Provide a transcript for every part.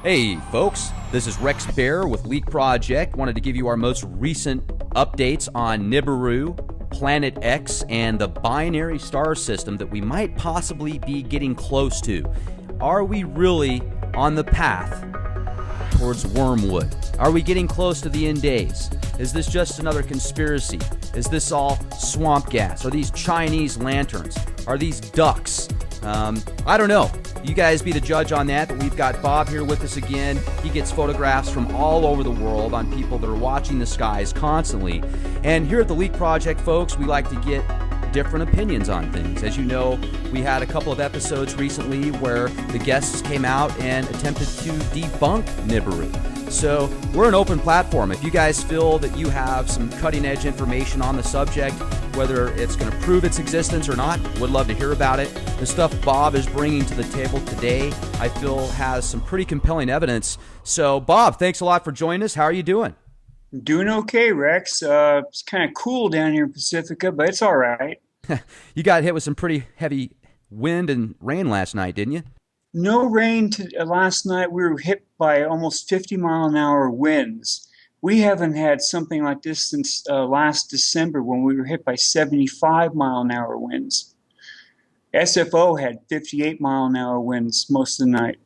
Hey folks, this is Rex Bear with Leak Project. Wanted to give you our most recent updates on Nibiru, Planet X, and the binary star system that we might possibly be getting close to. Are we really on the path towards Wormwood? Are we getting close to the end days? Is this just another conspiracy? Is this all swamp gas? Are these Chinese lanterns? Are these ducks? I don't know. You guys be the judge on that, but we've got Bob here with us again. He gets photographs from all over the world on people that are watching the skies constantly. And here at the Leak Project, folks, we like to get different opinions on things. As you know, we had a couple of episodes recently where the guests came out and attempted to debunk Nibiru. So we're an open platform. If you guys feel that you have some cutting edge information on the subject, whether it's going to prove its existence or not, would love to hear about it. The stuff Bob is bringing to the table today, I feel has some pretty compelling evidence. So Bob, thanks a lot for joining us. How are you doing? Doing okay, Rex. It's kind of cool down here in Pacifica, but it's all right. You got hit with some pretty heavy wind and rain last night, didn't you? No rain last night. We were hit by almost 50-mile-an-hour winds. We haven't had something like this since last December when we were hit by 75-mile-an-hour winds. SFO had 58-mile-an-hour winds most of the night.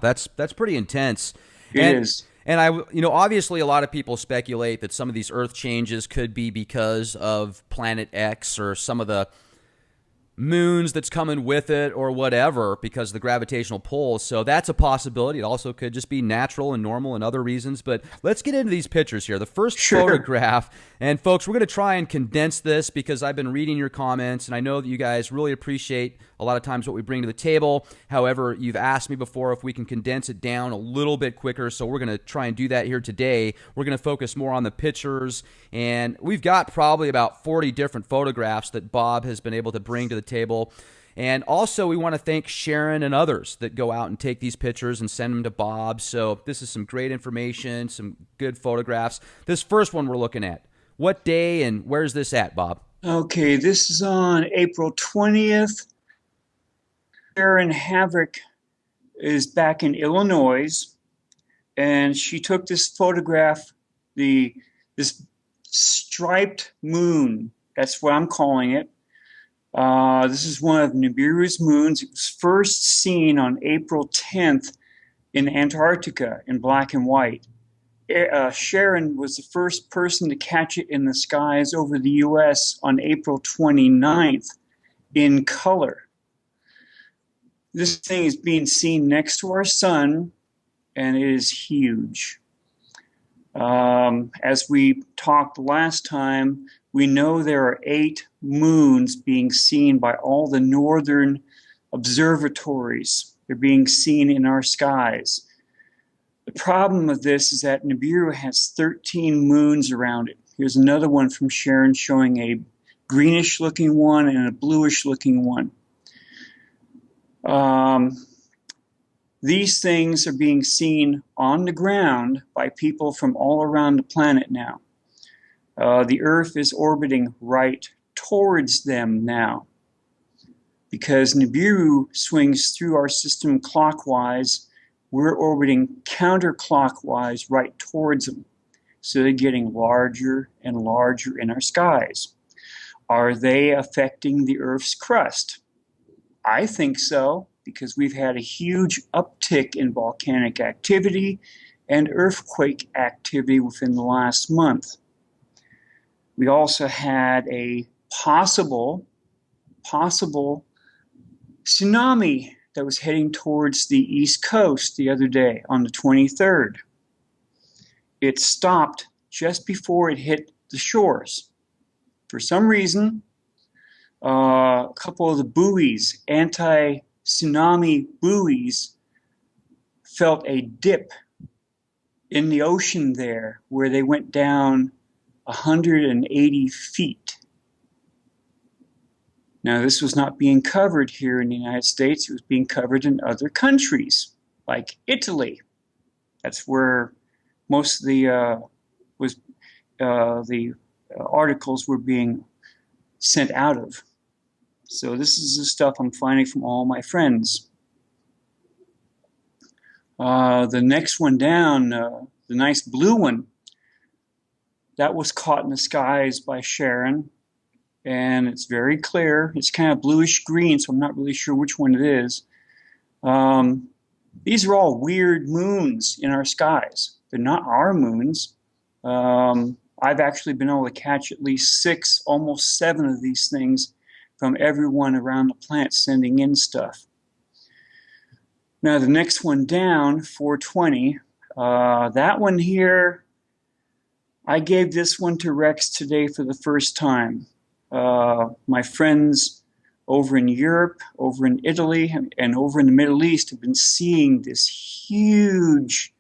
That's pretty intense. It is. And obviously a lot of people speculate that some of these Earth changes could be because of Planet X or some of the moons that's coming with it or whatever because of the gravitational pull. So that's a possibility. It also could just be natural and normal and other reasons. But let's get into these pictures here. The first photograph, and folks, we're going to try and condense this because I've been reading your comments and I know that you guys really appreciate a lot of times what we bring to the table. However, you've asked me before if we can condense it down a little bit quicker, so we're going to try and do that here today. We're going to focus more on the pictures, and we've got probably about 40 different photographs that Bob has been able to bring to the table. And also, we want to thank Sharon and others that go out and take these pictures and send them to Bob. So this is some great information, some good photographs. This first one we're looking at, what day and where's this at, Bob? Okay, this is on April 20th. Sharon Havrick is back in Illinois, and she took this photograph, this striped moon. That's what I'm calling it. This is one of Nibiru's moons. It was first seen on April 10th in Antarctica in black and white. Sharon was the first person to catch it in the skies over the U.S. on April 29th in color. This thing is being seen next to our sun, and it is huge. As we talked last time, we know there are 8 moons being seen by all the northern observatories. They're being seen in our skies. The problem with this is that Nibiru has 13 moons around it. Here's another one from Sharon showing a greenish-looking one and a bluish-looking one. These things are being seen on the ground by people from all around the planet now. The Earth is orbiting right towards them now because Nibiru swings through our system clockwise. We're orbiting counterclockwise right towards them. So they're getting larger and larger in our skies. Are they affecting the Earth's crust? I think so, because we've had a huge uptick in volcanic activity and earthquake activity within the last month. We also had a possible tsunami that was heading towards the East Coast the other day on the 23rd. It stopped just before it hit the shores. For some reason, a couple of the buoys, anti-tsunami buoys, felt a dip in the ocean there where they went down 180 feet. Now, this was not being covered here in the United States. It was being covered in other countries, like Italy. That's where most of the articles were being sent out of. So this is the stuff I'm finding from all my friends. The next one down, the nice blue one, that was caught in the skies by Sharon, and it's very clear. It's kind of bluish green, so I'm not really sure which one it is. These are all weird moons in our skies. They're not our moons. I've actually been able to catch at least 6, almost 7 of these things from everyone around the planet sending in stuff. Now the next one down, 420, that one here, I gave this one to Rex today for the first time. My friends over in Europe, over in Italy, and over in the Middle East have been seeing this huge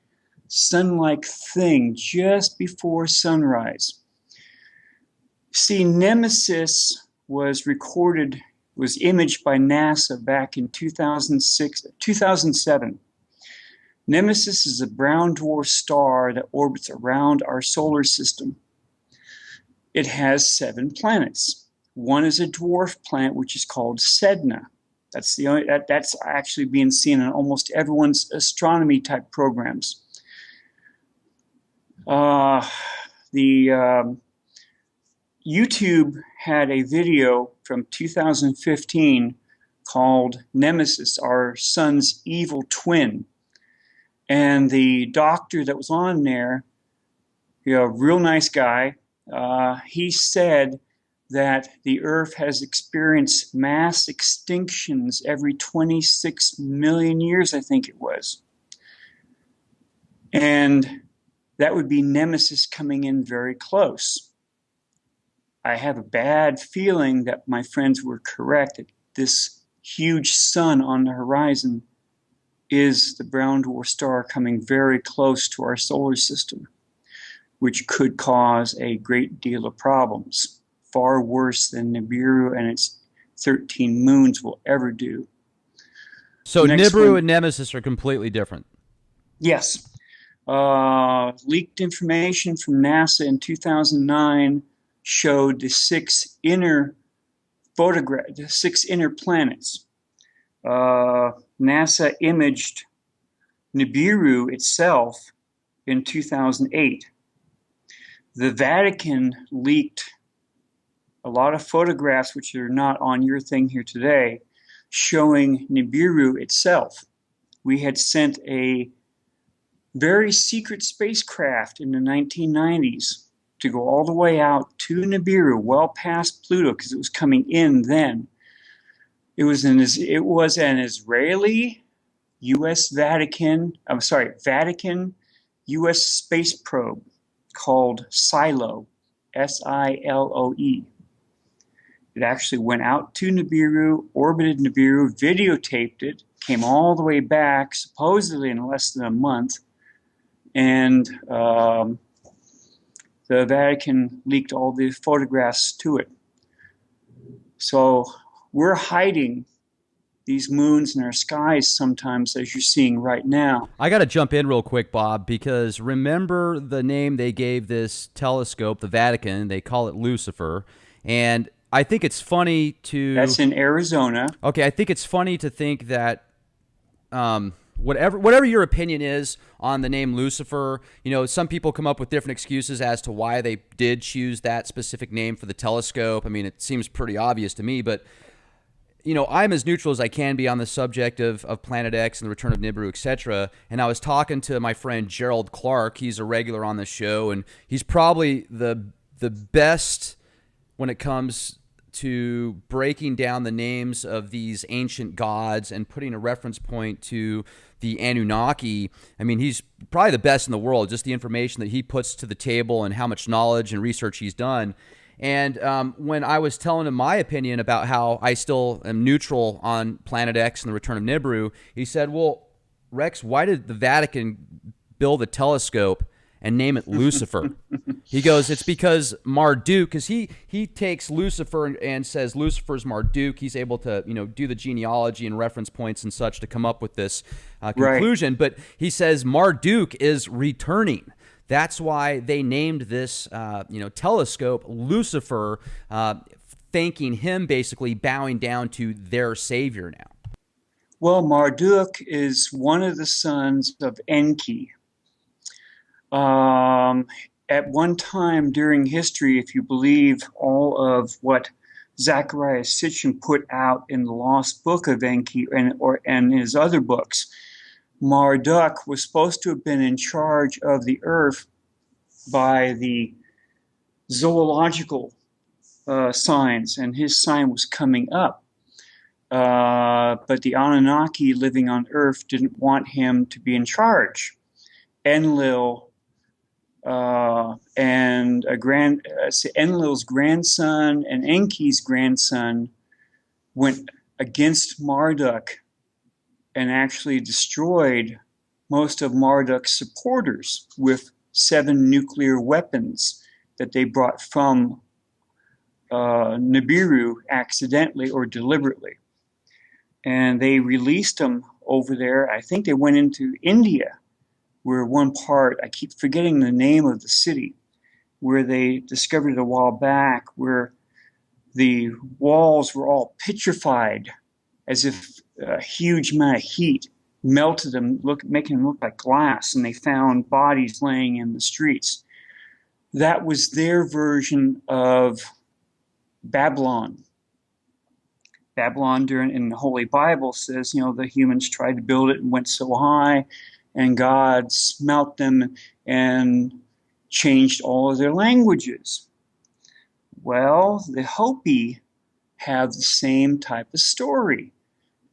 sun-like thing just before sunrise. See, Nemesis was imaged by NASA back in 2007. Nemesis is a brown dwarf star that orbits around our solar system. It has 7 planets. One is a dwarf planet, which is called Sedna. That's actually being seen in almost everyone's astronomy type programs. YouTube had a video from 2015 called Nemesis, Our Sun's Evil Twin. And the doctor that was on there, real nice guy, he said that the Earth has experienced mass extinctions every 26 million years, I think it was. And that would be Nemesis coming in very close. I have a bad feeling that my friends were correct, that this huge sun on the horizon is the brown dwarf star coming very close to our solar system, which could cause a great deal of problems, far worse than Nibiru and its 13 moons will ever do. So Nibiru and Nemesis are completely different. Yes. Leaked information from NASA in 2009 showed the 6 inner planets. NASA imaged Nibiru itself in 2008. The Vatican leaked a lot of photographs, which are not on your thing here today, showing Nibiru itself. We had sent a very secret spacecraft in the 1990s to go all the way out to Nibiru, well past Pluto, because it was coming in then. It was an Israeli Vatican U.S. space probe called SILO, SILOE. It actually went out to Nibiru, orbited Nibiru, videotaped it, came all the way back, supposedly in less than a month, and the Vatican leaked all the photographs to it. So we're hiding these moons in our skies sometimes, as you're seeing right now. I got to jump in real quick, Bob, because remember the name they gave this telescope, the Vatican, they call it Lucifer, and I think it's funny to... That's in Arizona. Okay, I think it's funny to think that whatever your opinion is on the name Lucifer, some people come up with different excuses as to why they did choose that specific name for the telescope. I mean, it seems pretty obvious to me, but I'm as neutral as I can be on the subject of Planet X and the return of Nibiru, etc. And I was talking to my friend Gerald Clark. He's a regular on the show, and he's probably the best when it comes to breaking down the names of these ancient gods and putting a reference point to the Anunnaki. I mean, he's probably the best in the world, just the information that he puts to the table and how much knowledge and research he's done. And when I was telling him my opinion about how I still am neutral on Planet X and the return of Nibiru, he said, well, Rex, why did the Vatican build a telescope and name it Lucifer? He goes, it's because Marduk, because he takes Lucifer and says Lucifer's Marduk. He's able to do the genealogy and reference points and such to come up with this conclusion. Right. But he says Marduk is returning. That's why they named this telescope Lucifer, thanking him, basically bowing down to their savior now. Well, Marduk is one of the sons of Enki. Um, at one time during history, if you believe all of what Zechariah Sitchin put out in the Lost Book of Enki and his other books, Marduk was supposed to have been in charge of the earth by the zoological signs, and his sign was coming up. But the Anunnaki living on Earth didn't want him to be in charge. Enlil Enlil's grandson and Enki's grandson went against Marduk and actually destroyed most of Marduk's supporters with 7 nuclear weapons that they brought from Nibiru accidentally or deliberately. And they released them over there. I think they went into India, where one part, I keep forgetting the name of the city, where they discovered it a while back, where the walls were all petrified as if a huge amount of heat melted them, making them look like glass, and they found bodies laying in the streets. That was their version of Babylon. Babylon in the Holy Bible says, the humans tried to build it and went so high, and God smelt them and changed all of their languages. Well, the Hopi have the same type of story,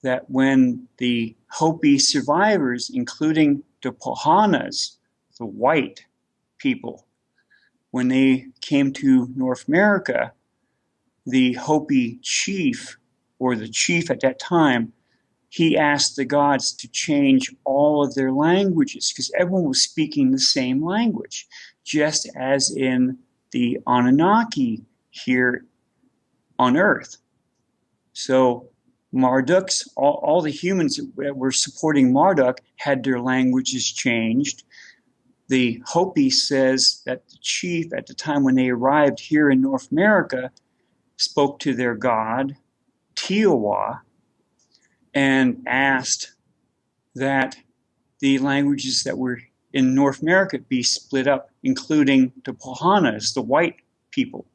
that when the Hopi survivors, including the Pohanas, the white people, when they came to North America, the Hopi chief, or the chief at that time, he asked the gods to change all of their languages because everyone was speaking the same language, just as in the Anunnaki here on Earth. So Marduk's, all the humans that were supporting Marduk had their languages changed. The Hopi says that the chief, at the time when they arrived here in North America, spoke to their god, Teowa, and asked that the languages that were in North America be split up, including the Pohanas, the white people.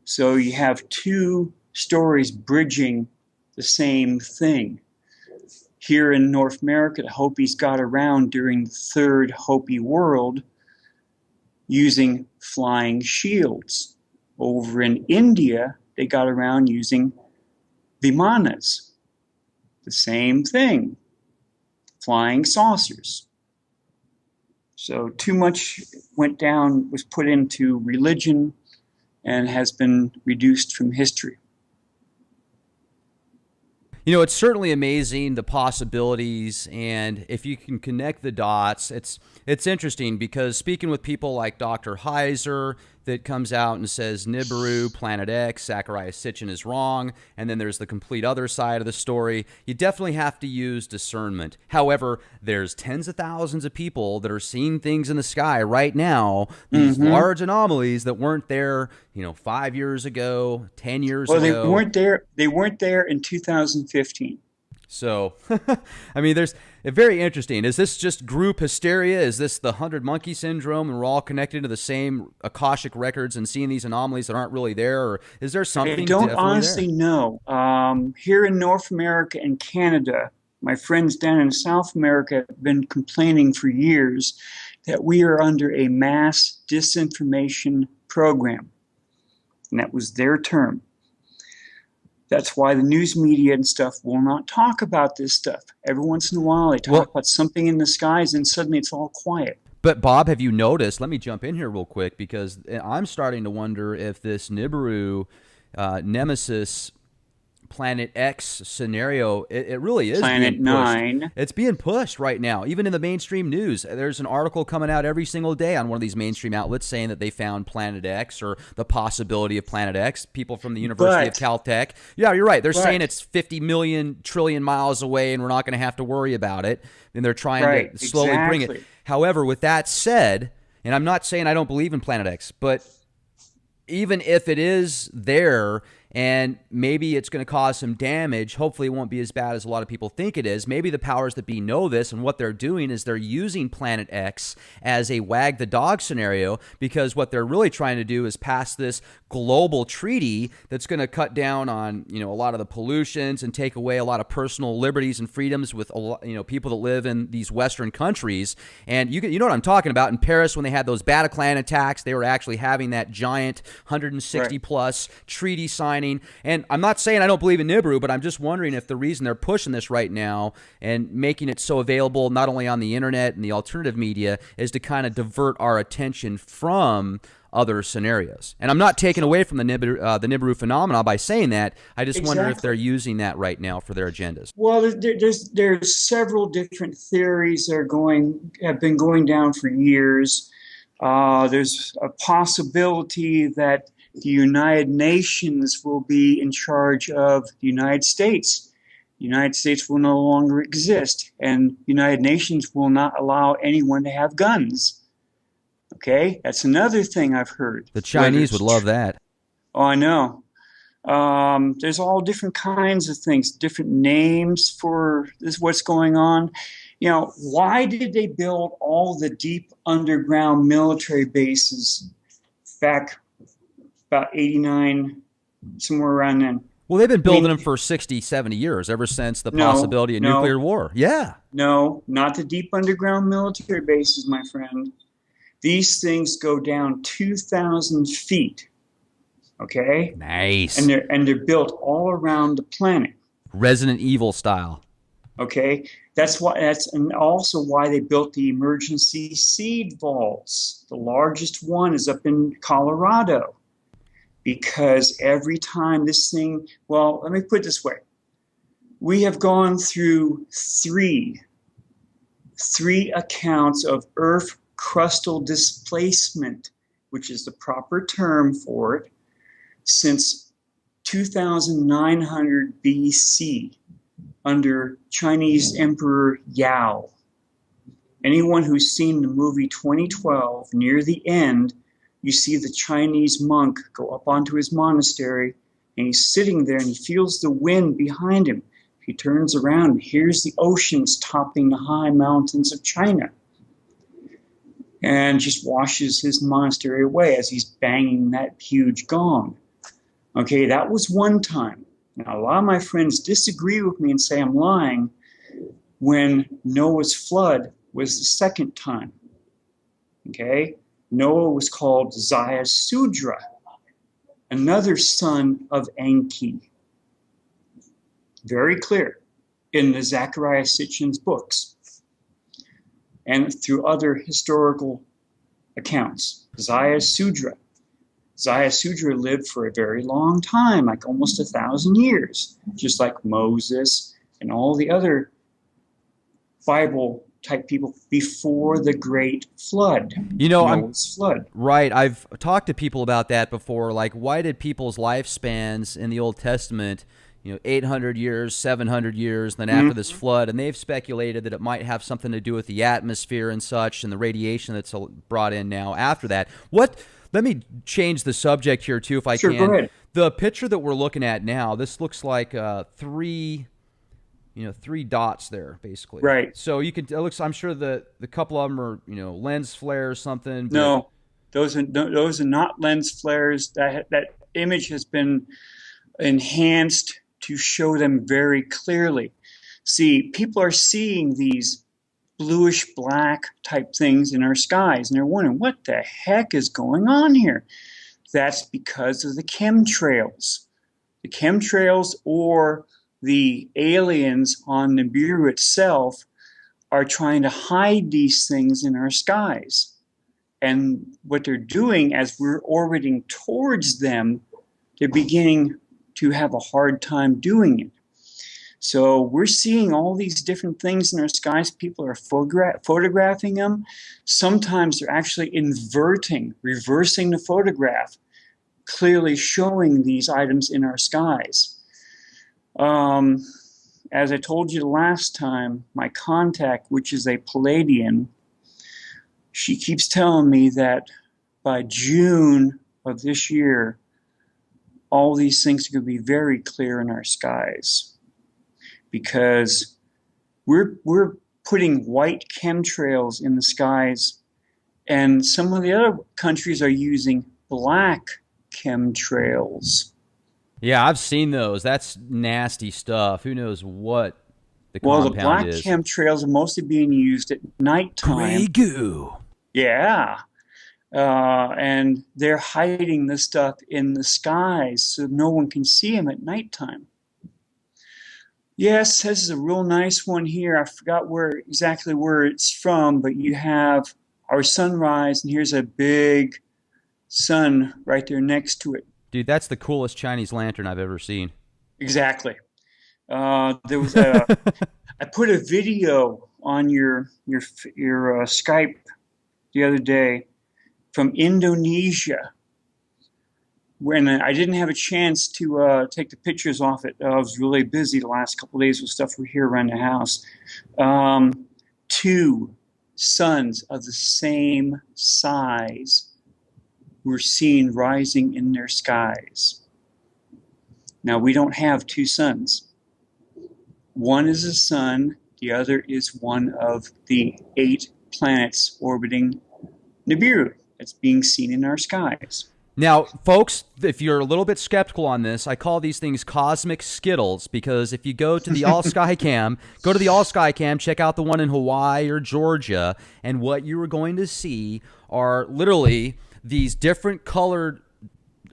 So you have 2 stories bridging the same thing. Here in North America, the Hopis got around during the 3rd Hopi World using flying shields. Over in India, they got around using Vimanas. The same thing, flying saucers. So too much was put into religion and has been reduced from history. It's certainly amazing, the possibilities, and if you can connect the dots, it's interesting because speaking with people like Dr. Heiser that comes out and says Nibiru, Planet X, Zechariah Sitchin is wrong, and then there's the complete other side of the story, you definitely have to use discernment. However, there's tens of thousands of people that are seeing things in the sky right now, these large anomalies that weren't there, 5 years ago, 10 years ago. Well, they weren't there in 2015. So, I mean, there's very interesting. Is this just group hysteria? Is this the 100 monkey syndrome and we're all connected to the same Akashic records and seeing these anomalies that aren't really there? Or is there something I don't honestly know. Here in North America and Canada, my friends down in South America have been complaining for years that we are under a mass disinformation program. And that was their term. That's why the news media and stuff will not talk about this stuff. Every once in a while, they talk about something in the skies, and suddenly it's all quiet. But Bob, have you noticed? Let me jump in here real quick because I'm starting to wonder if this Nibiru Nemesis Planet X scenario, it really is Planet being pushed. 9. It's being pushed right now, even in the mainstream news. There's an article coming out every single day on one of these mainstream outlets saying that they found Planet X or the possibility of Planet X. People from the University of Caltech. Yeah, you're right. They're saying it's 50 million trillion miles away and we're not going to have to worry about it. And they're trying to slowly bring it. However, with that said, and I'm not saying I don't believe in Planet X, but even if it is there and maybe it's going to cause some damage. Hopefully it won't be as bad as a lot of people think it is. Maybe the powers that be know this, and what they're doing is they're using Planet X as a wag the dog scenario, because what they're really trying to do is pass this global treaty that's going to cut down on, a lot of the pollutions and take away a lot of personal liberties and freedoms with people that live in these Western countries. And you know what I'm talking about. In Paris, when they had those Bataclan attacks, they were actually having that giant 160 plus treaty signing. And I'm not saying I don't believe in Nibiru, but I'm just wondering if the reason they're pushing this right now and making it so available not only on the internet and the alternative media is to kind of divert our attention from other scenarios. And I'm not taking away from the Nibiru phenomena by saying that. I just wonder if they're using that right now for their agendas. Well, there's several different theories that have been going down for years. There's a possibility that the United Nations will be in charge of the United States. The United States will no longer exist, and the United Nations will not allow anyone to have guns. Okay, that's another thing I've heard. The Chinese would love that. Oh, I know. There's all different kinds of things, different names for this. What's going on? Why did they build all the deep underground military bases back about 89, somewhere around then? Well, they've been building them for 60, 70 years, ever since the possibility of nuclear war. Yeah. No, not the deep underground military bases, my friend. These things go down 2,000 feet. Okay? Nice. And they're built all around the planet. Resident Evil style. Okay? That's also why they built the emergency seed vaults. The largest one is up in Colorado. Because every time this thing, well, let me put it this way. We have gone through three accounts of Earth crustal displacement, which is the proper term for it, since 2900 BC under Chinese Emperor Yao. Anyone who's seen the movie 2012, near the end, you see the Chinese monk go up onto his monastery, and he's sitting there and he feels the wind behind him. He turns around and hears the oceans topping the high mountains of China, and just washes his monastery away as he's banging that huge gong. Okay, that was one time. Now, a lot of my friends disagree with me and say I'm lying when Noah's flood was the second time. Okay? Noah was called Sudra, another son of Enki. Very clear in the Zechariah Sitchin's books and through other historical accounts. Sudra lived for a very long time, like almost 1,000 years, just like Moses and all the other Bible type people before the great flood. Noah's flood. Right. I've talked to people about that before. Like, why did people's lifespans in the Old Testament, 800 years, 700 years, then after this flood, and they've speculated that it might have something to do with the atmosphere and such, and the radiation that's brought in now after that. Let me change the subject here too, if I can. Sure, go ahead. The picture that we're looking at now, this looks like three dots there, basically. Right. So I'm sure the couple of them are, lens flare or something. No, those are not lens flares. That image has been enhanced to show them very clearly. See, people are seeing these bluish black type things in our skies, and they're wondering, what the heck is going on here? That's because of the chemtrails. The chemtrails, or the aliens on Nibiru itself, are trying to hide these things in our skies. And what they're doing, as we're orbiting towards them, they're beginning to have a hard time doing it. So we're seeing all these different things in our skies. People are photographing them. Sometimes they're actually reversing the photograph, clearly showing these items in our skies. As I told you the last time, my contact, which is a Palladian, she keeps telling me that by June of this year, all these things are going to be very clear in our skies because we're putting white chemtrails in the skies, and some of the other countries are using black chemtrails. Yeah, I've seen those. That's nasty stuff. Who knows what the Well, the compound black is? chemtrails are mostly being used at Gray nighttime. goo. Yeah. And they're hiding this stuff in the skies so no one can see them at nighttime. Yes, this is a real nice one here. I forgot exactly where it's from, but you have our sunrise, and here's a big sun right there next to it. Dude, that's the coolest Chinese lantern I've ever seen. Exactly. There was a. I put a video on your Skype the other day from Indonesia when I didn't have a chance to take the pictures off it. I was really busy the last couple of days with stuff we here around the house. Two suns of the same size were seen rising in their skies. Now, we don't have two suns. One is a sun, the other is one of the 8 planets orbiting Nibiru that's being seen in our skies. Now, folks, if you're a little bit skeptical on this, I call these things cosmic skittles because if you go to the all-sky cam, check out the one in Hawaii or Georgia, and what you are going to see are literally these different colored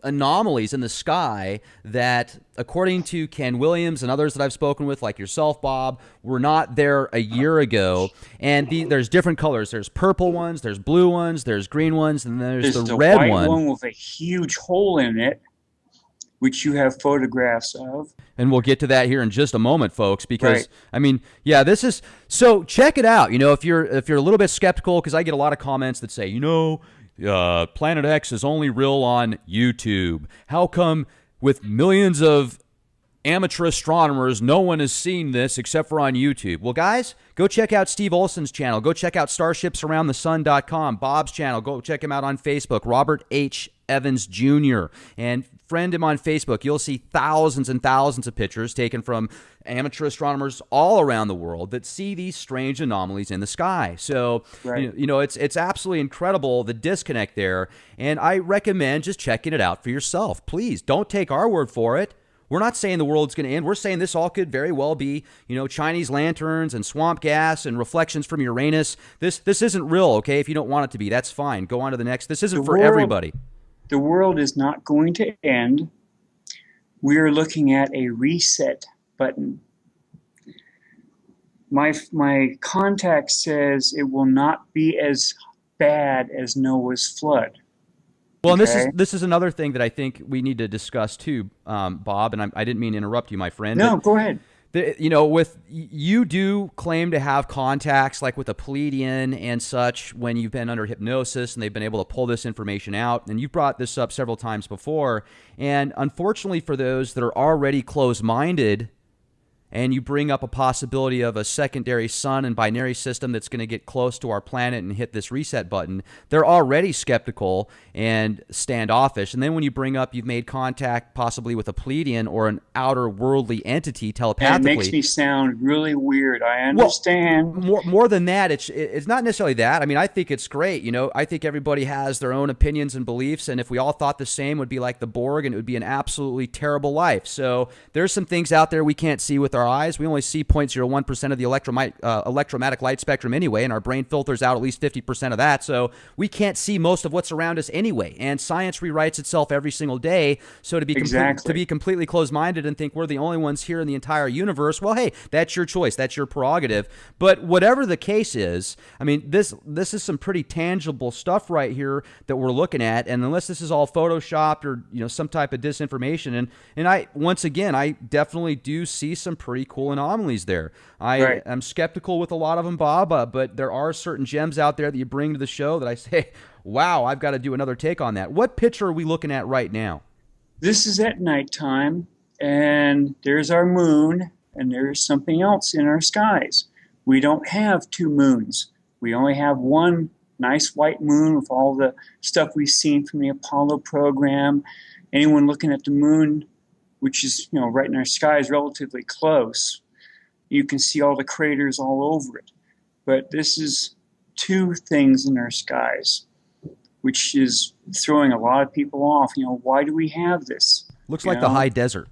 anomalies in the sky that, according to Ken Williams and others that I've spoken with, like yourself, Bob, were not there a year ago. And there's different colors. There's purple ones, there's blue ones, there's green ones, and there's the red white one. one with a huge hole in it, which you have photographs of. And we'll get to that here in just a moment, folks, because, I mean, yeah, this is, so check it out. You know, if you're a little bit skeptical, because I get a lot of comments that say, you know, Planet X is only real on YouTube. How come with millions of amateur astronomers, no one has seen this except for on YouTube? Well, guys, go check out Steve Olson's channel. Go check out StarshipsAroundTheSun.com. Bob's channel. Go check him out on Facebook. Robert H. Evans Jr. And friend him on Facebook. You'll see thousands and thousands of pictures taken from amateur astronomers all around the world that see these strange anomalies in the sky. So, you know, it's absolutely incredible, the disconnect there. And I recommend just checking it out for yourself. Please don't take our word for it. We're not saying the world's going to end. We're saying this all could very well be, you know, Chinese lanterns and swamp gas and reflections from Uranus. This isn't real, okay? If you don't want it to be, that's fine. Go on to the next. This isn't for everybody. The world is not going to end. We are looking at a reset button. My contact says it will not be as bad as Noah's flood. Well, and this is another thing that I think we need to discuss too, Bob. And I didn't mean to interrupt you, my friend. No, go ahead. You know, you do claim to have contacts like with a Pleiadian and such when you've been under hypnosis and they've been able to pull this information out. And you've brought this up several times before. And unfortunately for those that are already closed-minded, and you bring up a possibility of a secondary sun and binary system that's going to get close to our planet and hit this reset button, they're already skeptical and standoffish. And then when you bring up you've made contact possibly with a Pleiadian or an outer worldly entity telepathically. And it makes me sound really weird. I understand. Well, more than that, it's not necessarily that. I mean, I think it's great. You know, I think everybody has their own opinions and beliefs, and if we all thought the same, it would be like the Borg, and it would be an absolutely terrible life. So there's some things out there we can't see with our eyes. We only see 0.01% of the electromagnetic light spectrum anyway, and our brain filters out at least 50% of that. So we can't see most of what's around us anyway. And science rewrites itself every single day. So to be completely closed-minded and think we're the only ones here in the entire universe, well, hey, that's your choice. That's your prerogative. But whatever the case is, I mean, this is some pretty tangible stuff right here that we're looking at. And unless this is all photoshopped or, you know, some type of disinformation, and I definitely do see some pretty cool anomalies there. I'm skeptical with a lot of them, Bob, but there are certain gems out there that you bring to the show that I say, wow, I've got to do another take on that. What picture are we looking at right now? This is at nighttime, and there's our moon, and there's something else in our skies. We don't have two moons. We only have one nice white moon with all the stuff we've seen from the Apollo program. Anyone looking at the moon, which is, right in our sky, is relatively close. You can see all the craters all over it. But this is two things in our skies, which is throwing a lot of people off. Why do we have this? Looks like the high desert.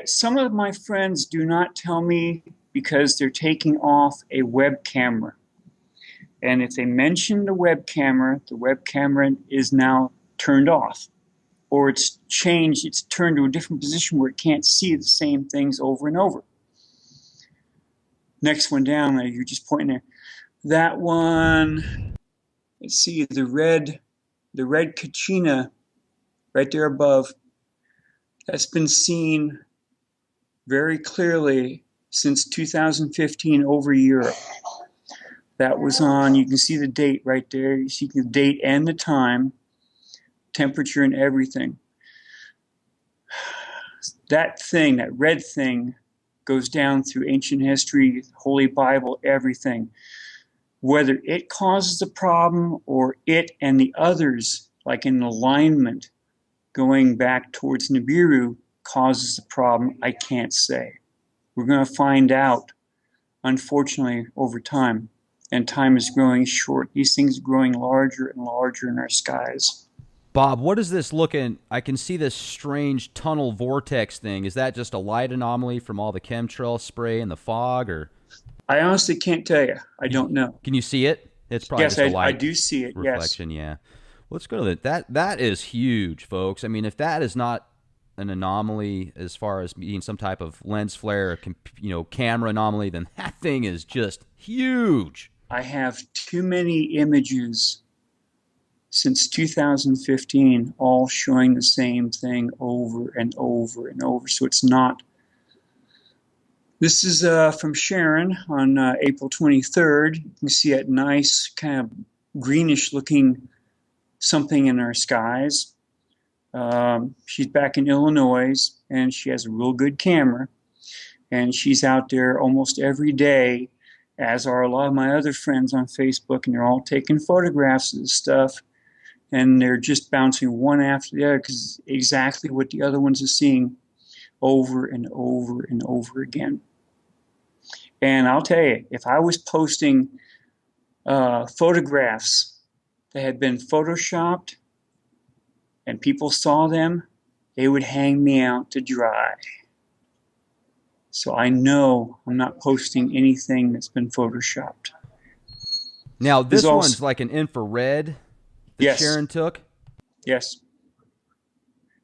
Some of my friends do not tell me because they're taking off a web camera. And if they mention the web camera is now turned off. Or it's changed, it's turned to a different position where it can't see the same things over and over. Next one down, you're just pointing there. That one, let's see, the red Kachina right there above, that's been seen very clearly since 2015 over Europe. That was on, you can see the date right there. You see the date and the time, temperature and everything. That thing, that red thing, goes down through ancient history, Holy Bible, everything. Whether it causes the problem or it and the others, like in alignment, going back towards Nibiru, causes the problem, I can't say. We're going to find out, unfortunately, over time. And time is growing short. These things are growing larger and larger in our skies. Bob, what is this looking? I can see this strange tunnel vortex thing. Is that just a light anomaly from all the chemtrail spray and the fog, or? I honestly can't tell you. I don't know. Can you see it? It's probably yes, just a light I do see it. reflection. Yes. Yeah. Well, let's go to that. That is huge, folks. I mean, if that is not an anomaly as far as being some type of lens flare, camera anomaly, then that thing is just huge. I have too many images since 2015, all showing the same thing over and over and over. So it's not. This is from Sharon on April 23rd. You can see a nice kind of greenish looking something in our skies. She's back in Illinois, and she has a real good camera. And she's out there almost every day, as are a lot of my other friends on Facebook, and they're all taking photographs of this stuff. And they're just bouncing one after the other because exactly what the other ones are seeing over and over and over again. And I'll tell you, if I was posting photographs that had been photoshopped and people saw them, they would hang me out to dry. So I know I'm not posting anything that's been photoshopped. Now, this one's like an infrared that yes. Sharon took? Yes.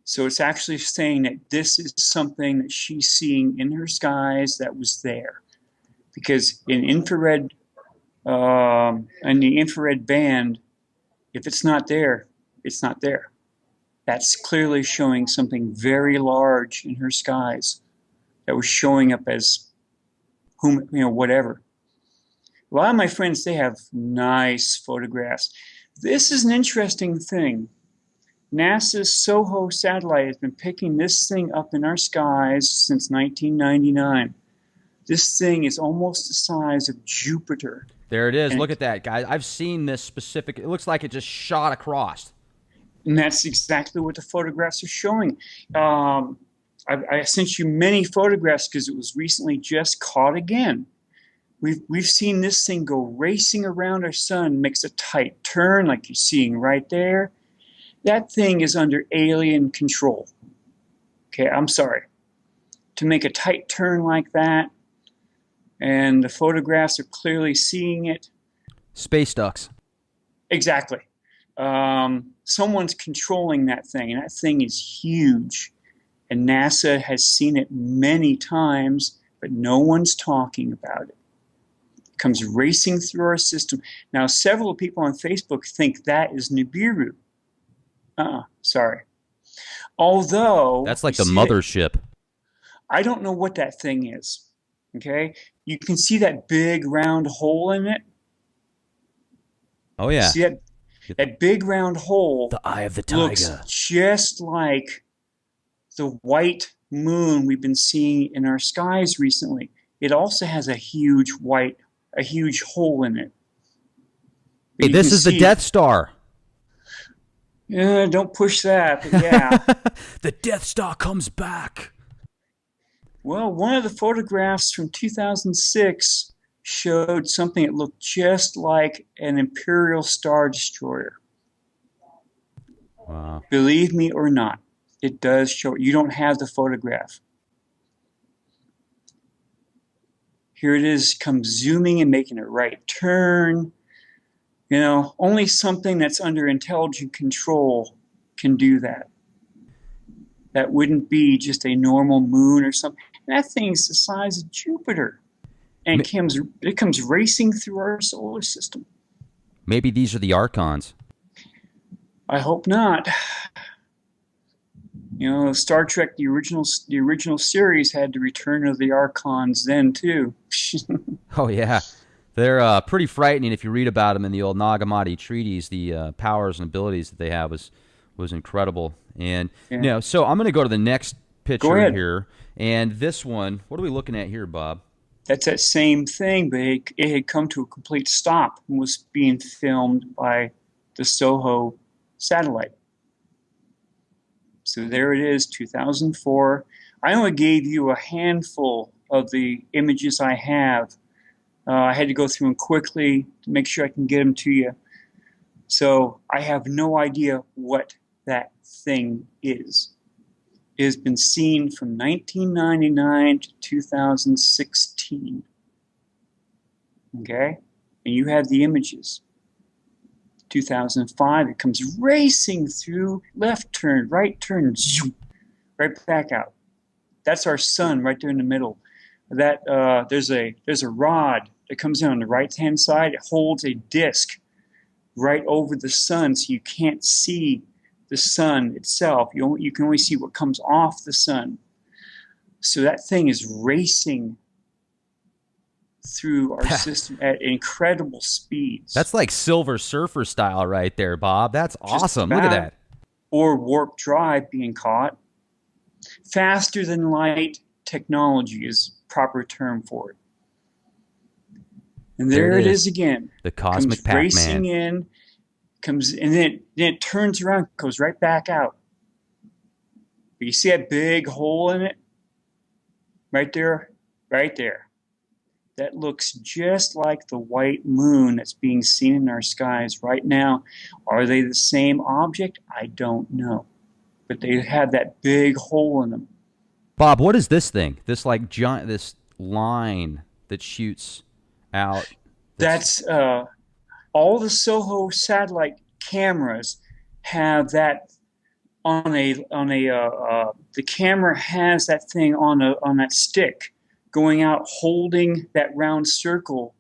So it's actually saying that this is something that she's seeing in her skies that was there. Because in infrared, in the infrared band, if it's not there, it's not there. That's clearly showing something very large in her skies that was showing up as whatever. A lot of my friends, they have nice photographs. This is an interesting thing. NASA's SOHO satellite has been picking this thing up in our skies since 1999. This thing is almost the size of Jupiter. There it is. And look at that, guys. I've seen this specific. It looks like it just shot across. And that's exactly what the photographs are showing. I sent you many photographs because it was recently just caught again. We've seen this thing go racing around our sun, makes a tight turn like you're seeing right there. That thing is under alien control. Okay, I'm sorry. To make a tight turn like that, and the photographs are clearly seeing it. Space ducks. Exactly. Someone's controlling that thing, and that thing is huge. And NASA has seen it many times, but no one's talking about it. It comes racing through our system. Now, several people on Facebook think that is Nibiru. Sorry. Although... That's like the mothership. I don't know what that thing is. Okay? You can see that big round hole in it. Oh, yeah. See that big round hole? The eye of the tiger. Looks just like the white moon we've been seeing in our skies recently. It also has a huge hole in it. But Hey, you can this is the see, Death Star. don't push that, but yeah. The Death Star comes back. Well, one of the photographs from 2006 showed something that looked just like an Imperial Star Destroyer. Wow. Believe me or not, it does show. You don't have the photograph. Here it is, comes zooming and making a right turn. You know, only something that's under intelligent control can do that. That wouldn't be just a normal moon or something. That thing's the size of Jupiter. And it comes racing through our solar system. Maybe these are the Archons. I hope not. You know, Star Trek, the original series had the return of the Archons then too. Oh yeah, they're pretty frightening if you read about them in the old Nagamati treaties. The powers and abilities that they have was incredible. And Yeah. so I'm going to go to the next Go picture ahead. here, and this one. What are we looking at here, Bob? That's that same thing, but it had come to a complete stop and was being filmed by the SOHO satellite. So there it is, 2004. I only gave you a handful of the images I have. I had to go through them quickly to make sure I can get them to you. So I have no idea what that thing is. It has been seen from 1999 to 2016. Okay? And you have the images. 2005, it comes racing through, left turn, right turn, zoom, right back out. That's our sun right there in the middle. That there's a rod that comes in on the right-hand side. It holds a disc right over the sun, so you can't see the sun itself. You can only see what comes off the sun. So that thing is racing through our system at incredible speeds. That's like Silver Surfer style right there, Bob. That's awesome. Look at that. Or warp drive being caught. Faster than light technology is proper term for it. And there it is again. The cosmic comes Pac-Man. Racing in, and then it turns around, goes right back out. But you see that big hole in it? Right there, right there. That looks just like the white moon that's being seen in our skies right now. Are they the same object? I don't know. But they have that big hole in them. Bob, what is this thing? This like giant, this line that shoots out. That's all the SOHO satellite cameras have that the camera has that thing on that stick going out, holding that round circle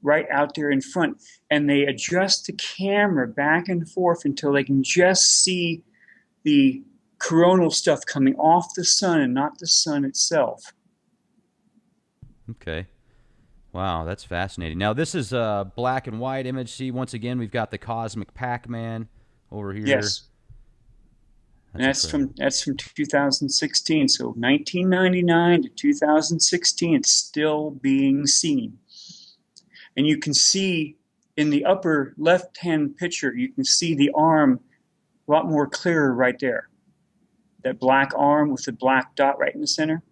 right out there in front, and they adjust the camera back and forth until they can just see the coronal stuff coming off the sun and not the sun itself. Okay. Wow, that's fascinating. Now, this is a black and white image. See, once again, we've got the cosmic Pac-Man over here. Yes. That's from 2016. So 1999 to 2016, it's still being seen. And you can see in the upper left-hand picture, you can see the arm a lot more clearer right there. That black arm with the black dot right in the center.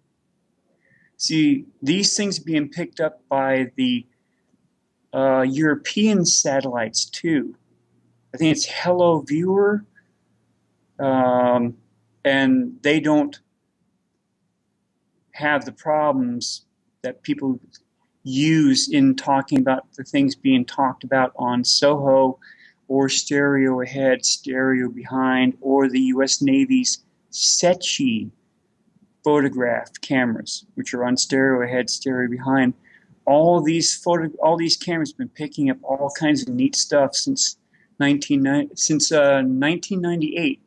See, these things being picked up by the European satellites too. I think it's Hello Viewer. And they don't have the problems that people use in talking about the things being talked about on SOHO or stereo ahead, stereo behind, or the U.S. Navy's SETI photograph cameras, which are on stereo ahead, stereo behind. All these cameras have been picking up all kinds of neat stuff since 1998.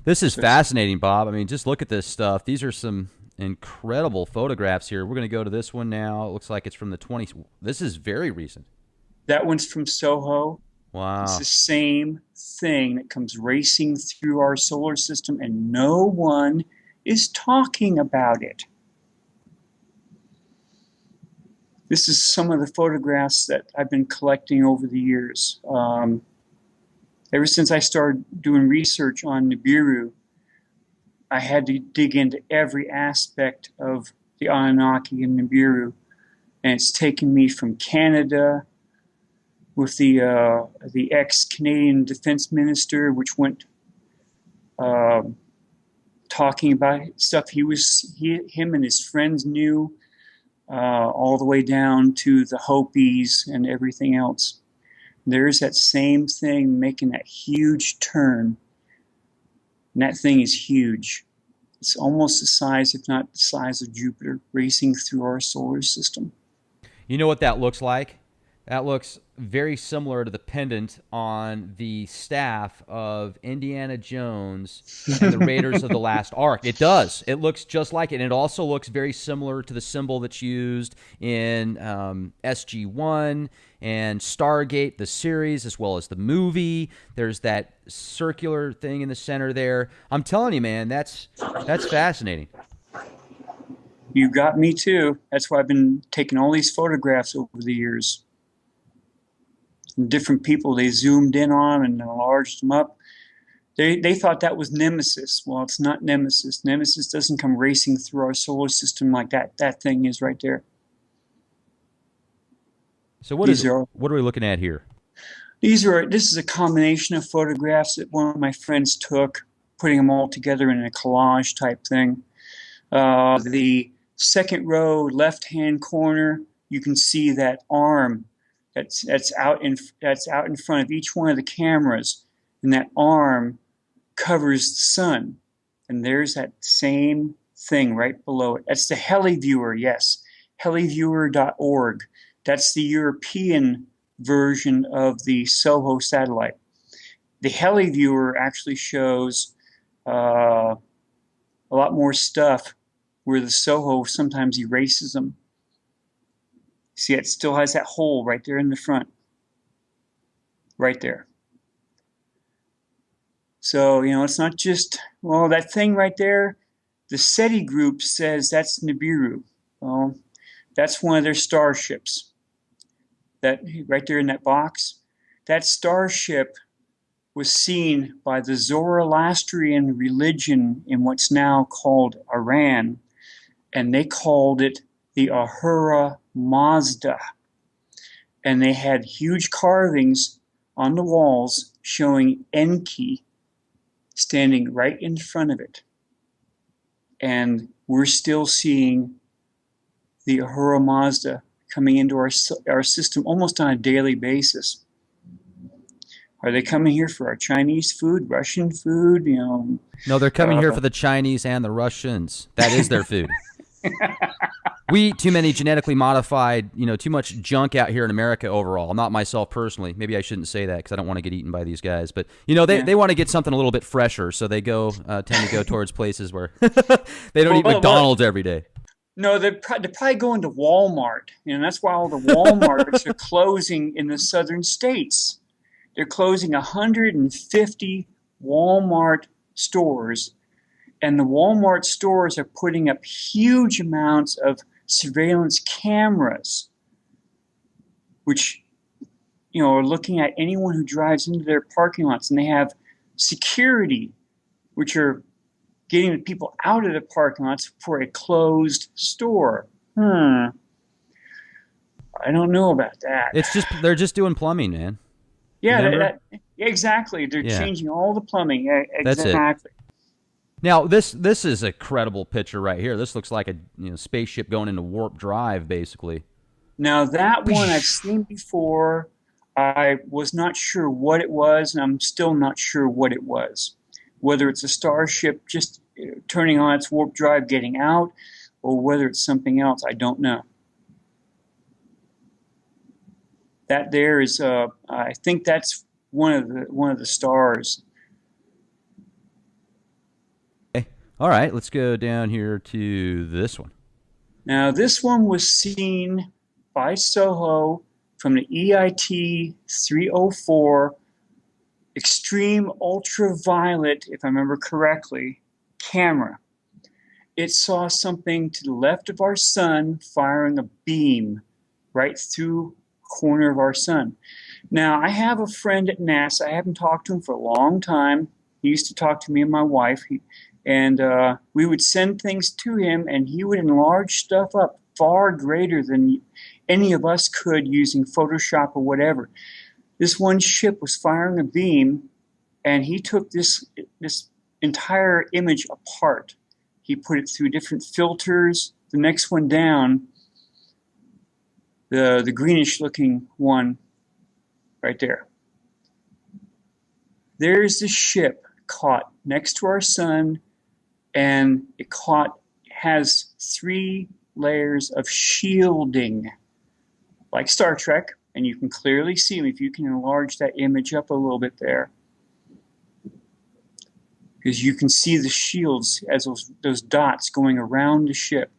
This is fascinating, Bob. I mean, just look at this stuff. These are some incredible photographs here. We're going to go to this one now. It looks like it's from the 20s. This is very recent. That one's from SOHO. Wow. It's the same thing that comes racing through our solar system, and no one is talking about it. This is some of the photographs that I've been collecting over the years. Ever since I started doing research on Nibiru, I had to dig into every aspect of the Anunnaki and Nibiru, and it's taken me from Canada with the ex-Canadian Defense Minister, which went talking about stuff him and his friends knew, all the way down to the Hopis and everything else. There's that same thing making that huge turn, and that thing is huge. It's almost the size, if not the size of Jupiter, racing through our solar system. You know what that looks like? That looks very similar to the pendant on the staff of Indiana Jones and the Raiders of the Lost Ark. It does. It looks just like it. And it also looks very similar to the symbol that's used in SG-1 and Stargate, the series, as well as the movie. There's that circular thing in the center there. I'm telling you, man, that's fascinating. You got me too. That's why I've been taking all these photographs over the years. And different people, they zoomed in on and enlarged them up. They thought that was Nemesis. Well, it's not Nemesis. Nemesis doesn't come racing through our solar system like that. That thing is right there. So what are we looking at here? This is a combination of photographs that one of my friends took, putting them all together in a collage type thing. The second row, left-hand corner, you can see that arm that's out in front of each one of the cameras, and that arm covers the sun. And there's that same thing right below it. That's the HeliViewer, yes, heliviewer.org. That's the European version of the SOHO satellite. The HeliViewer actually shows a lot more stuff, where the SOHO sometimes erases them. See, it still has that hole right there in the front. Right there. So, it's not just, well, that thing right there, the SETI group says that's Nibiru. Well, that's one of their starships. That right there in that box, that starship was seen by the Zoroastrian religion in what's now called Iran, and they called it the Ahura Mazda. And they had huge carvings on the walls showing Enki standing right in front of it. And we're still seeing the Ahura Mazda coming into our system almost on a daily basis. Are they coming here for our Chinese food, Russian food? No, they're coming here for the Chinese and the Russians. That is their food. We eat too many genetically modified, too much junk out here in America overall. Not myself personally. Maybe I shouldn't say that because I don't want to get eaten by these guys. But, they want to get something a little bit fresher, so they tend to go towards places where they don't eat McDonald's every day. No, they're probably going to Walmart. That's why all the Walmarts are closing in the southern states. They're closing 150 Walmart stores, and the Walmart stores are putting up huge amounts of surveillance cameras, which, are looking at anyone who drives into their parking lots, and they have security, which are getting the people out of the parking lots for a closed store. I don't know about that. They're just doing plumbing, man. Yeah, exactly. They're changing all the plumbing. Exactly. That's it. Now, this is a credible picture right here. This looks like a spaceship going into warp drive, basically. Now, that one I've seen before. I was not sure what it was, and I'm still not sure what it was. Whether it's a starship just turning on its warp drive, getting out, or whether it's something else, I don't know. That there is, I think that's one of the stars. Okay. All right, let's go down here to this one. Now, this one was seen by SOHO from the EIT 304 extreme ultraviolet, if I remember correctly, camera. It saw something to the left of our sun firing a beam right through the corner of our sun. Now, I have a friend at NASA. I haven't talked to him for a long time. He used to talk to me and my wife, and we would send things to him, and he would enlarge stuff up far greater than any of us could using Photoshop or whatever. This one ship was firing a beam, and he took this entire image apart. He put it through different filters. The next one down, the greenish looking one right there. There's the ship caught next to our sun, and it has 3 layers of shielding, like Star Trek, and you can clearly see them if you can enlarge that image up a little bit there. Because you can see the shields as those dots going around the ship.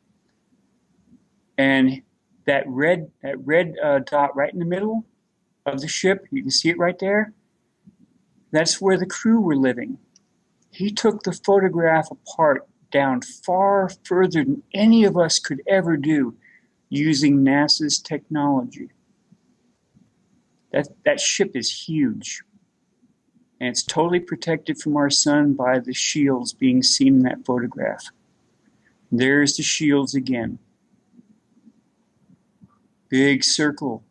And that red dot right in the middle of the ship, you can see it right there. That's where the crew were living. He took the photograph apart down far further than any of us could ever do using NASA's technology. That ship is huge. And it's totally protected from our sun by the shields being seen in that photograph. There's the shields again. Big circle.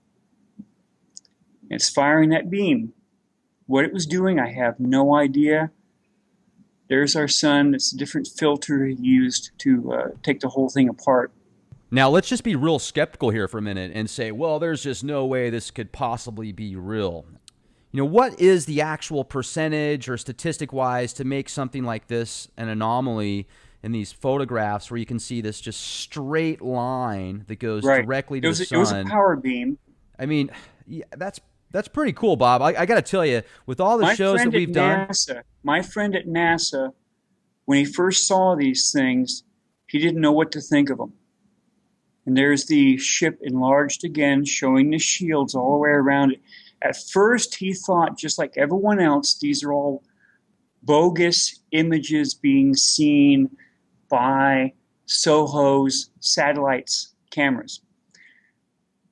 It's firing that beam. What it was doing, I have no idea. There's our sun. It's a different filter used to take the whole thing apart. Now, let's just be real skeptical here for a minute and say, well, there's just no way this could possibly be real. You know, what is the actual percentage or statistic-wise to make something like this an anomaly in these photographs where you can see this just straight line that goes directly to the sun? It was a power beam. I mean, yeah, that's pretty cool, Bob. I got to tell you, with all the shows that we've done. My friend at NASA, when he first saw these things, he didn't know what to think of them. And there's the ship enlarged again, showing the shields all the way around it. At first, he thought, just like everyone else, these are all bogus images being seen by SOHO's satellites, cameras.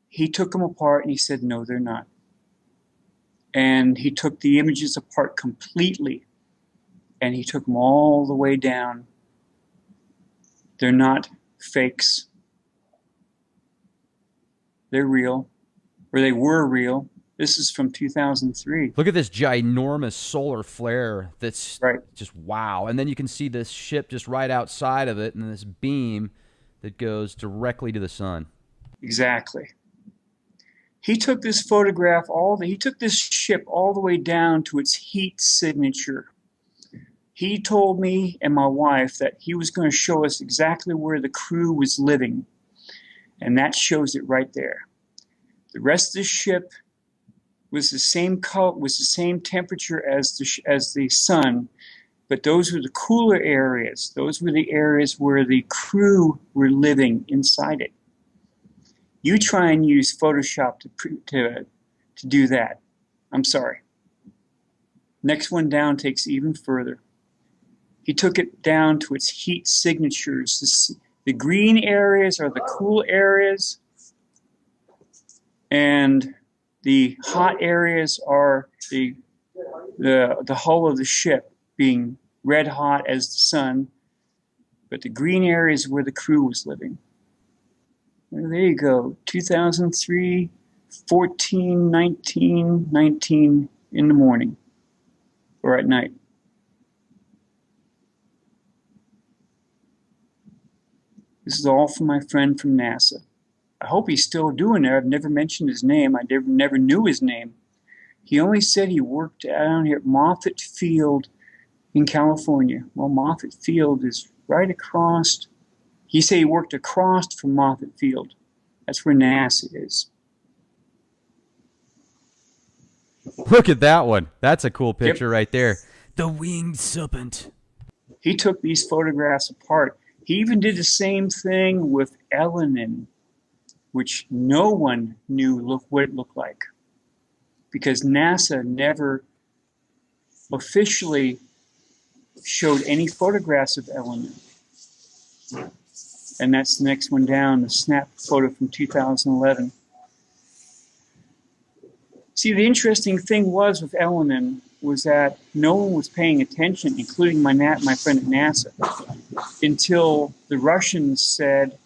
He took them apart and he said, no, they're not. And he took the images apart completely, and he took them all the way down. They're not fakes. They're real, or they were real. This is from 2003. Look at this ginormous solar flare that's just wow. And then you can see this ship just right outside of it and this beam that goes directly to the sun. Exactly. He took this photograph, he took this ship all the way down to its heat signature. He told me and my wife that he was going to show us exactly where the crew was living. And that shows it right there. The rest of the ship was the same color, was the same temperature as the sun, but those were the cooler areas. Those were the areas where the crew were living inside it. You try and use Photoshop to do that. I'm sorry. Next one down takes even further. He took it down to its heat signatures. The green areas are the cool areas, and the hot areas are the hull of the ship being red hot as the sun, but the green areas where the crew was living. And there you go, 2003, 14, 19, 19 in the morning or at night. This is all from my friend from NASA. I hope he's still doing it. I've never mentioned his name. I never knew his name. He only said he worked down here at Moffett Field in California. Well, Moffett Field is right across. He said he worked across from Moffett Field. That's where NASA is. Look at that one. That's a cool picture right there. The winged serpent. He took these photographs apart. He even did the same thing with Elenin, which no one knew what it looked like, because NASA never officially showed any photographs of Elenin. And that's the next one down, the snap photo from 2011. See, the interesting thing was with Elenin was that no one was paying attention, including my friend at NASA, until the Russians said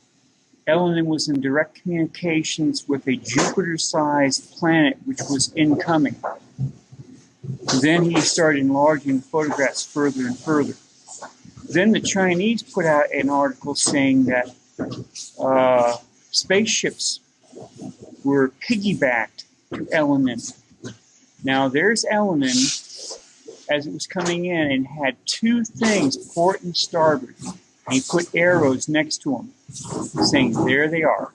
Elenin was in direct communications with a Jupiter-sized planet which was incoming. Then he started enlarging the photographs further and further. Then the Chinese put out an article saying that spaceships were piggybacked to Elenin. Now there's Elenin as it was coming in and had two things, port and starboard. And he put arrows next to them, saying, "There they are."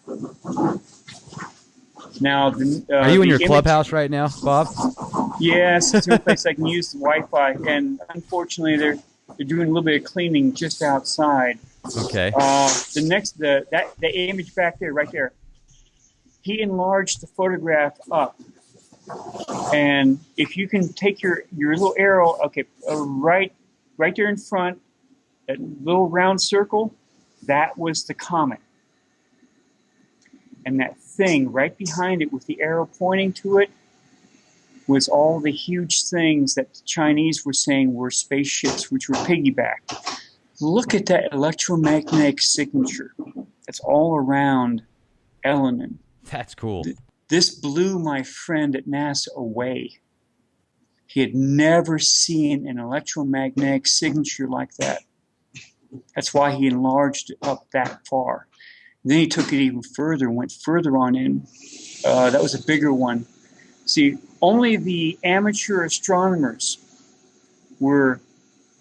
Now, are you in your clubhouse right now, Bob? Yes, it's the only place I can use the Wi-Fi, and unfortunately, they're doing a little bit of cleaning just outside. Okay. The image back there, right there. He enlarged the photograph up, and if you can take your little arrow, okay, right there in front, that little round circle, that was the comet. And that thing right behind it with the arrow pointing to it was all the huge things that the Chinese were saying were spaceships, which were piggybacked. Look at that electromagnetic signature. It's all around Elenin. That's cool. This blew my friend at NASA away. He had never seen an electromagnetic signature like that. That's why he enlarged it up that far. Then he took it even further, went further on in. That was a bigger one. See, only the amateur astronomers were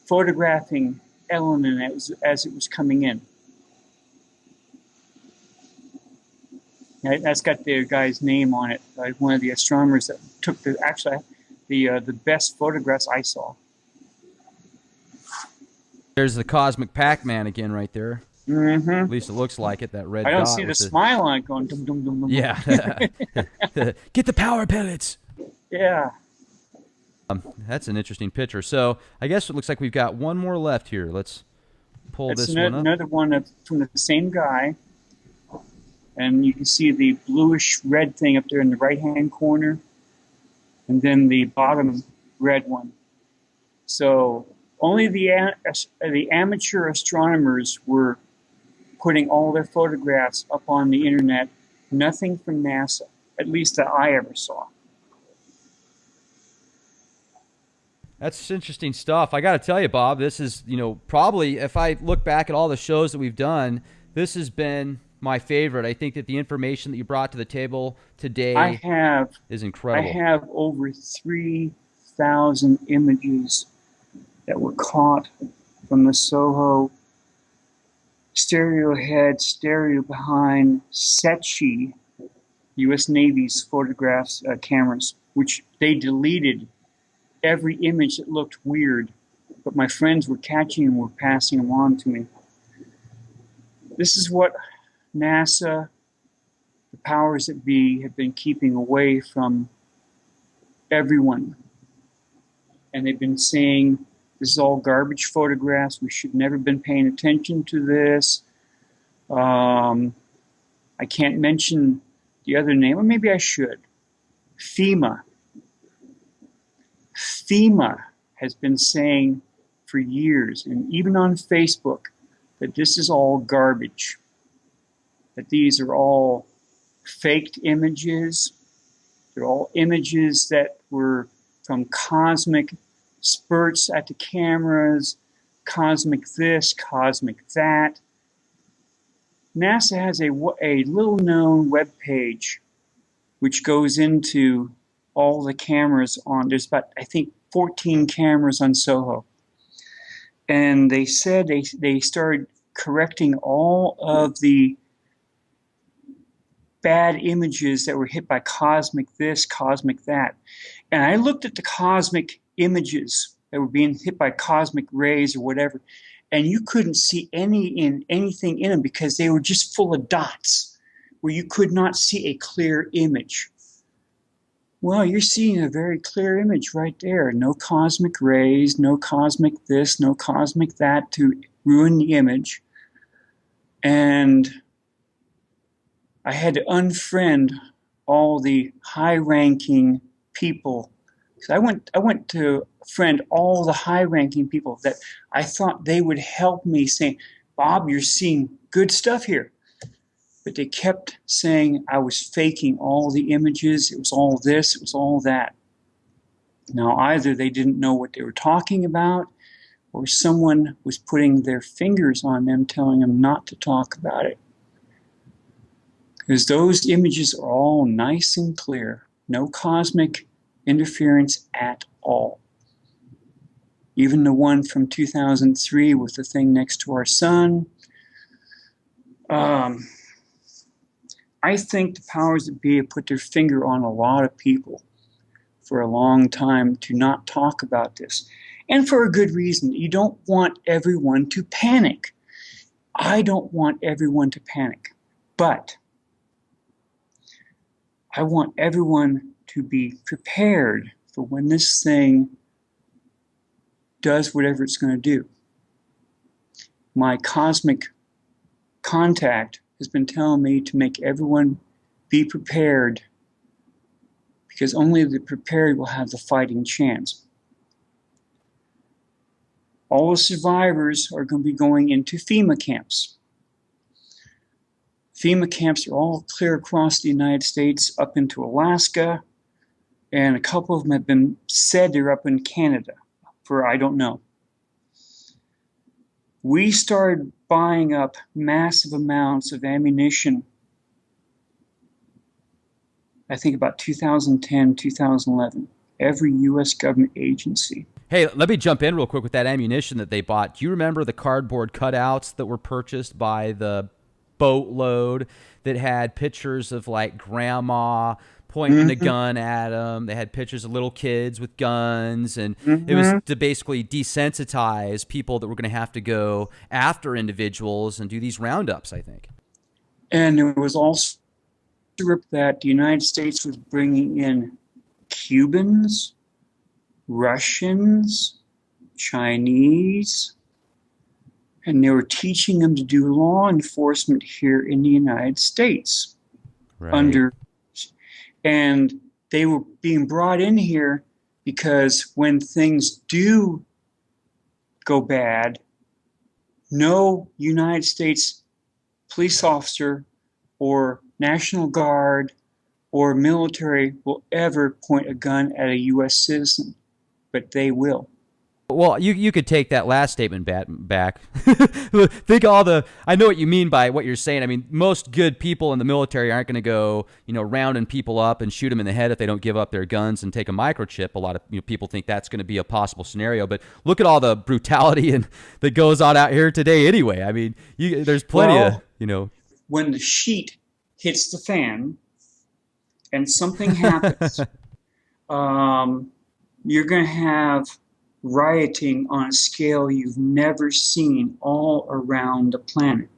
photographing Elenin as it was coming in. That's got the guy's name on it. One of the astronomers that took the best photographs I saw. There's the cosmic Pac-Man again right there. Mm-hmm. At least it looks like it, that red dot. I don't see the smile on it going dum dum dum dum. Yeah. Get the power pellets. Yeah. That's an interesting picture. So I guess it looks like we've got one more left here. Let's pull this one up. Another one from the same guy. And you can see the bluish red thing up there in the right-hand corner. And then the bottom red one. So only the amateur astronomers were putting all their photographs up on the internet. Nothing from NASA, at least that I ever saw. That's interesting stuff. I got to tell you, Bob, this is, probably, if I look back at all the shows that we've done, this has been my favorite. I think that the information that you brought to the table today is incredible. I have over 3,000 images that were caught from the SOHO stereo head, stereo behind Setchi, U.S. Navy's photographs cameras, which they deleted every image that looked weird, but my friends were catching and were passing them on to me. This is what NASA, the powers that be, have been keeping away from everyone. And they've been saying, this is all garbage photographs. We should never have been paying attention to this. I can't mention the other name, or maybe I should. FEMA. FEMA has been saying for years, and even on Facebook, that this is all garbage. That these are all faked images. They're all images that were from cosmic spurts at the cameras, cosmic this, cosmic that. NASA has a little-known web page which goes into all the cameras on. There's about, I think, 14 cameras on SOHO. And they said they started correcting all of the bad images that were hit by cosmic this, cosmic that. And I looked at the cosmic images that were being hit by cosmic rays or whatever, and you couldn't see anything in them because they were just full of dots where you could not see a clear image. Well, you're seeing a very clear image right there. No cosmic rays, no cosmic this, no cosmic that to ruin the image. And I had to unfriend all the high-ranking people. So I went to friend all the high-ranking people that I thought they would help me, saying, Bob, you're seeing good stuff here. But they kept saying I was faking all the images. It was all this, it was all that. Now, either they didn't know what they were talking about, or someone was putting their fingers on them, telling them not to talk about it. Because those images are all nice and clear. No cosmic interference at all. Even the one from 2003 with the thing next to our sun. I think the powers that be have put their finger on a lot of people for a long time to not talk about this. And for a good reason. You don't want everyone to panic. I don't want everyone to panic. But I want everyone to be prepared for when this thing does whatever it's going to do. My cosmic contact has been telling me to make everyone be prepared, because only the prepared will have the fighting chance. All the survivors are going to be going into FEMA camps. FEMA camps are all clear across the United States, up into Alaska, and a couple of them have been said they're up in Canada, for I don't know. We started buying up massive amounts of ammunition, I think about 2010, 2011, every U.S. government agency. Hey, let me jump in real quick with that ammunition that they bought. Do you remember the cardboard cutouts that were purchased by the boatload that had pictures of like grandma pointing a gun at them? They had pictures of little kids with guns, and it was to basically desensitize people that were going to have to go after individuals and do these roundups, I think. And there was also that the United States was bringing in Cubans, Russians, Chinese, and they were teaching them to do law enforcement here in the United States. Right. And they were being brought in here because when things do go bad, no United States police officer or National Guard or military will ever point a gun at a U.S. citizen, but they will. Well, you could take that last statement back. Think all the, I know what you mean by what you're saying. I mean, most good people in the military aren't going to go, rounding people up and shoot them in the head if they don't give up their guns and take a microchip. A lot of people think that's going to be a possible scenario, but look at all the brutality that goes on out here today anyway. I mean, there's plenty of. When the sheet hits the fan and something happens, you're going to have rioting on a scale you've never seen all around the planet.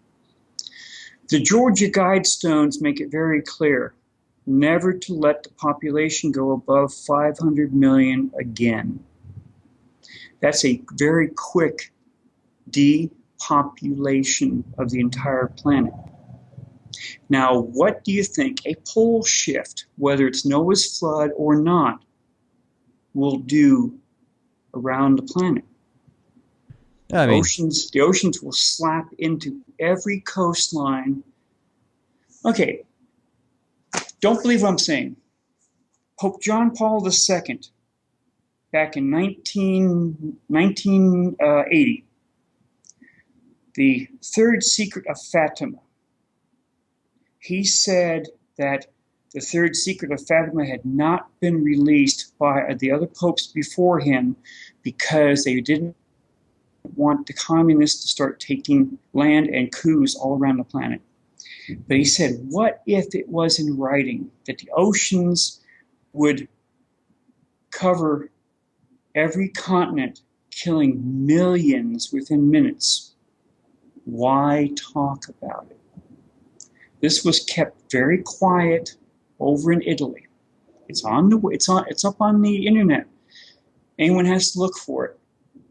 The Georgia Guidestones make it very clear never to let the population go above 500 million again. That's a very quick depopulation of the entire planet. Now, what do you think a pole shift, whether it's Noah's flood or not, will do around the planet? I mean, the oceans will slap into every coastline. Okay, don't believe what I'm saying. Pope John Paul II, back in 1980, the third secret of Fatima, he said that the third secret of Fatima had not been released by the other popes before him because they didn't want the communists to start taking land and coups all around the planet. But he said, what if it was in writing that the oceans would cover every continent, killing millions within minutes? Why talk about it? This was kept very quiet over in Italy. It's up on the internet. Anyone has to look for it.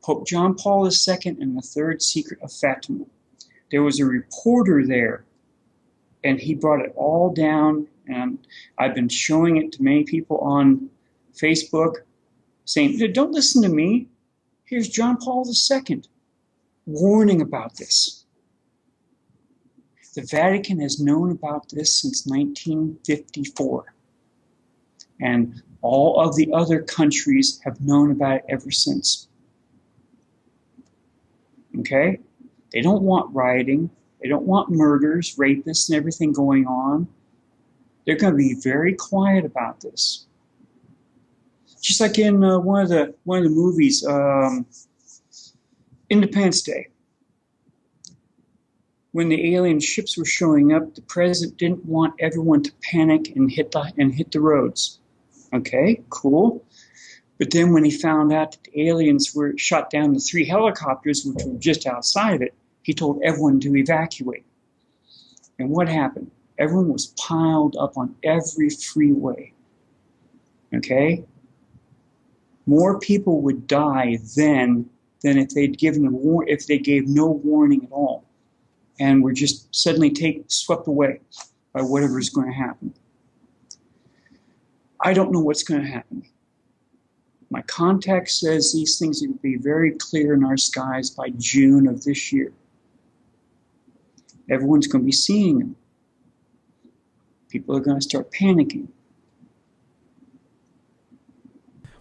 Pope John Paul II and the Third Secret of Fatima. There was a reporter there, and he brought it all down, and I've been showing it to many people on Facebook, saying, don't listen to me. Here's John Paul II warning about this. The Vatican has known about this since 1954. And all of the other countries have known about it ever since. Okay? They don't want rioting. They don't want murders, rapists, and everything going on. They're going to be very quiet about this. Just like in one of the movies, Independence Day. When the alien ships were showing up, the president didn't want everyone to panic and hit the roads. Okay, cool. But then when he found out that the aliens were shot down the 3 helicopters, which were just outside of it, he told everyone to evacuate. And what happened? Everyone was piled up on every freeway. Okay? More people would die then than if they'd given if they gave no warning at all, and were just suddenly swept away by whatever is going to happen. I don't know what's going to happen. My contact says these things will be very clear in our skies by June of this year. Everyone's going to be seeing them. People are going to start panicking.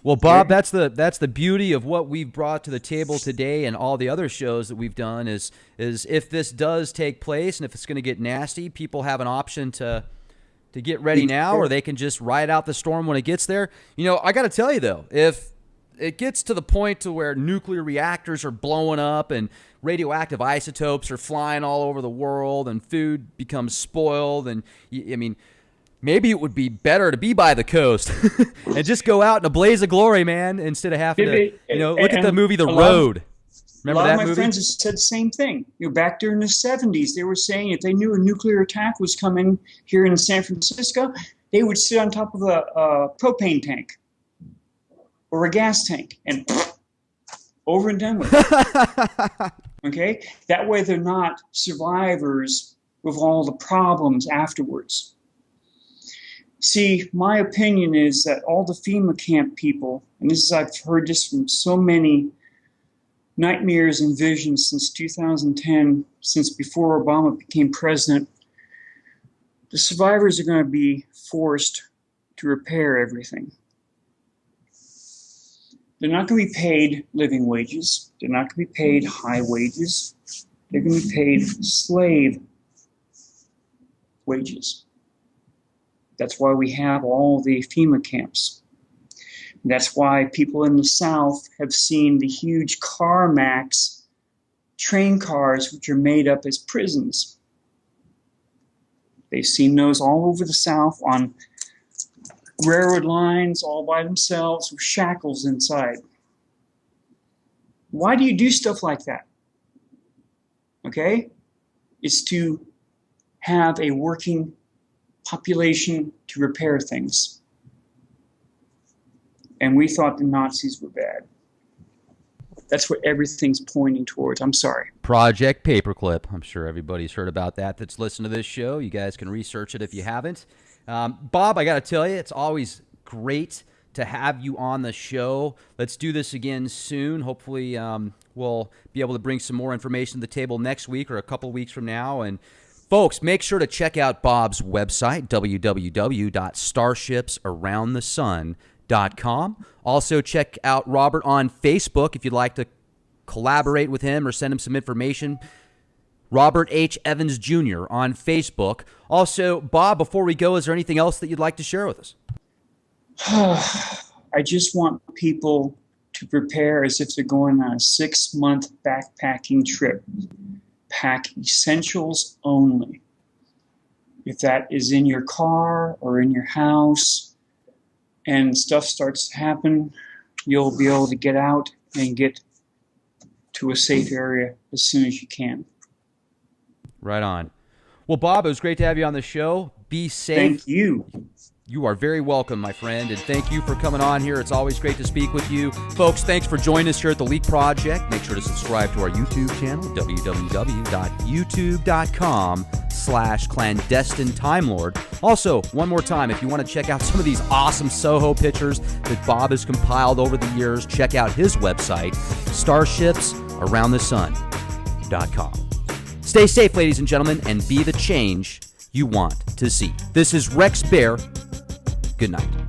Well, Bob, that's the beauty of what we've brought to the table today, and all the other shows that we've done is if this does take place and if it's going to get nasty, people have an option to get ready now, or they can just ride out the storm when it gets there. You know, I got to tell you though, if it gets to the point to where nuclear reactors are blowing up and radioactive isotopes are flying all over the world and food becomes spoiled, and I mean, maybe it would be better to be by the coast and just go out in a blaze of glory, man, instead of having to, look at the movie The Road. Remember that movie? A lot of my friends have said the same thing. Back during the 70s, they were saying if they knew a nuclear attack was coming here in San Francisco, they would sit on top of a propane tank or a gas tank and over and done with it. Okay? That way they're not survivors with all the problems afterwards. See, my opinion is that all the FEMA camp people, and I've heard this from so many nightmares and visions since 2010, since before Obama became president, the survivors are going to be forced to repair everything. They're not going to be paid living wages. They're not going to be paid high wages. They're going to be paid slave wages. That's why we have all the FEMA camps. That's why people in the South have seen the huge CarMax train cars, which are made up as prisons. They've seen those all over the South on railroad lines all by themselves with shackles inside. Why do you do stuff like that? Okay? It's to have a working population to repair things. And we thought the Nazis were bad. That's what everything's pointing towards. I'm sorry. Project Paperclip. I'm sure everybody's heard about that that's listened to this show. You guys can research it if you haven't. Bob, I got to tell you, it's always great to have you on the show. Let's do this again soon. Hopefully we'll be able to bring some more information to the table next week or a couple weeks from now. And folks, make sure to check out Bob's website, www.starshipsaroundthesun.com. Also, check out Robert on Facebook if you'd like to collaborate with him or send him some information. Robert H. Evans Jr. on Facebook. Also, Bob, before we go, is there anything else that you'd like to share with us? I just want people to prepare as if they're going on a 6-month backpacking trip. Pack essentials only. If that is in your car or in your house and stuff starts to happen, you'll be able to get out and get to a safe area as soon as you can. Right on. Well, Bob, it was great to have you on the show. Be safe. Thank you. You are very welcome, my friend, and thank you for coming on here. It's always great to speak with you. Folks, thanks for joining us here at The Leak Project. Make sure to subscribe to our YouTube channel, www.youtube.com/clandestine Time Lord. Also, one more time, if you want to check out some of these awesome SOHO pictures that Bob has compiled over the years, check out his website, starshipsaroundthesun.com. Stay safe, ladies and gentlemen, and be the change you want to see. This is Rex Bear. Good night.